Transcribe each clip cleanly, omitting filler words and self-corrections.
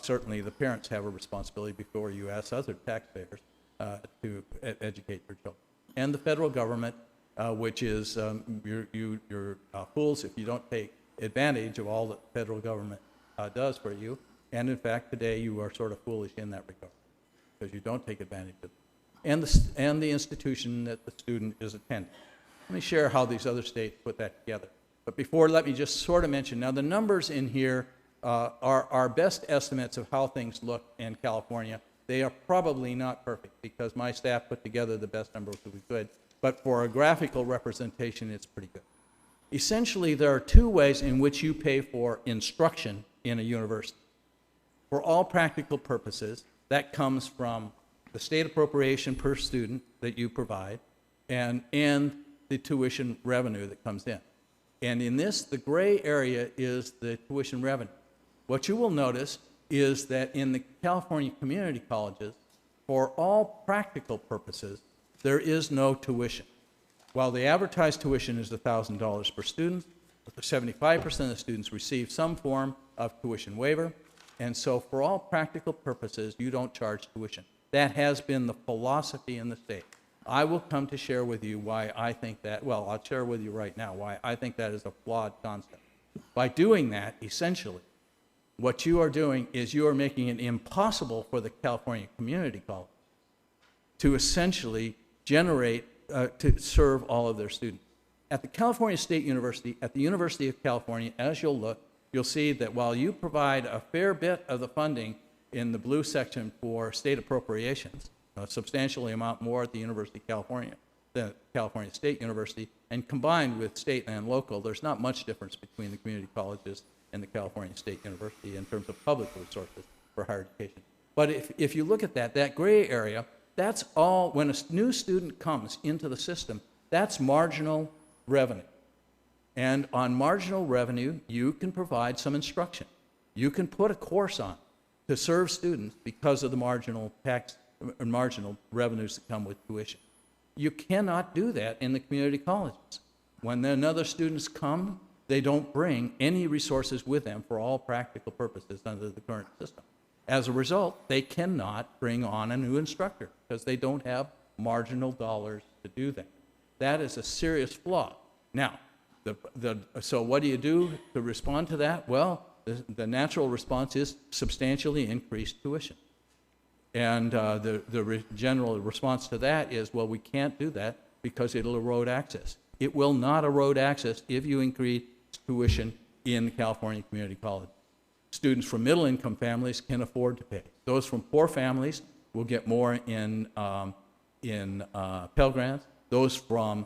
certainly the parents have a responsibility before you ask other taxpayers to educate your children. And the federal government, which is, you're fools if you don't take advantage of all that the federal government does for you. And in fact, today you are sort of foolish in that regard because you don't take advantage of it. And the institution that the student is attending. Let me share how these other states put that together. But before, let me just sort of mention, now the numbers in here are our best estimates of how things look in California. They are probably not perfect because my staff put together the best numbers that we could, but for a graphical representation, it's pretty good. Essentially, there are two ways in which you pay for instruction in a university. For all practical purposes, that comes from the state appropriation per student that you provide and the tuition revenue that comes in. And in this, the gray area is the tuition revenue. What you will notice is that in the California community colleges, for all practical purposes, there is no tuition. While the advertised tuition is $1,000 per student, 75% of the students receive some form of tuition waiver, and so for all practical purposes, you don't charge tuition. That has been the philosophy in the state. I will come to share with you why I think that, well, I'll share with you right now why I think that is a flawed concept. By doing that, essentially, what you are doing is you are making it impossible for the California community college to essentially generate, to serve all of their students. At the California State University, at the University of California, as you'll look, you'll see that while you provide a fair bit of the funding in the blue section for state appropriations, a substantially amount more at the University of California than California State University, and combined with state and local, there's not much difference between the community colleges and the California State University in terms of public resources for higher education. But if you look at that gray area, that's all, when a new student comes into the system, that's marginal revenue. And on marginal revenue, you can provide some instruction. You can put a course on to serve students because of the marginal tax, marginal revenues that come with tuition. You cannot do that in the community colleges. When another students come, they don't bring any resources with them for all practical purposes under the current system. As a result, they cannot bring on a new instructor because they don't have marginal dollars to do that. That is a serious flaw. Now, so what do you do to respond to that? Well, the natural response is substantially increased tuition. And the general response to that is, well, we can't do that because it'll erode access. It will not erode access if you increase tuition in California community college. Students from middle-income families can afford to pay. Those from poor families will get more in Pell Grants. Those from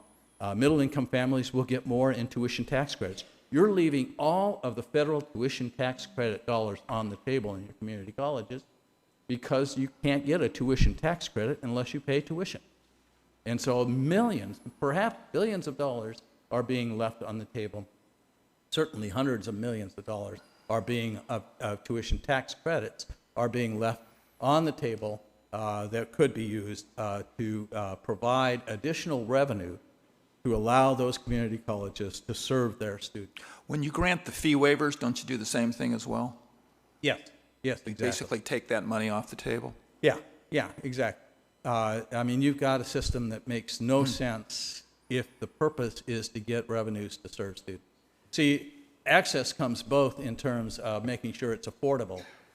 middle-income families will get more in tuition tax credits. You're leaving all of the federal tuition tax credit dollars on the table in your community colleges because you can't get a tuition tax credit unless you pay tuition. And so millions, perhaps billions of dollars are being left on the table. Certainly hundreds of millions of dollars are being, tuition tax credits are being left on the table that could be used to provide additional revenue to allow those community colleges to serve their students. When you grant the fee waivers, don't you do the same thing as well? Yes, yes, You exactly. basically take that money off the table? Yeah, exactly. I mean, you've got a system that makes no sense if the purpose is to get revenues to serve students. See, access comes both in terms of making sure it's affordable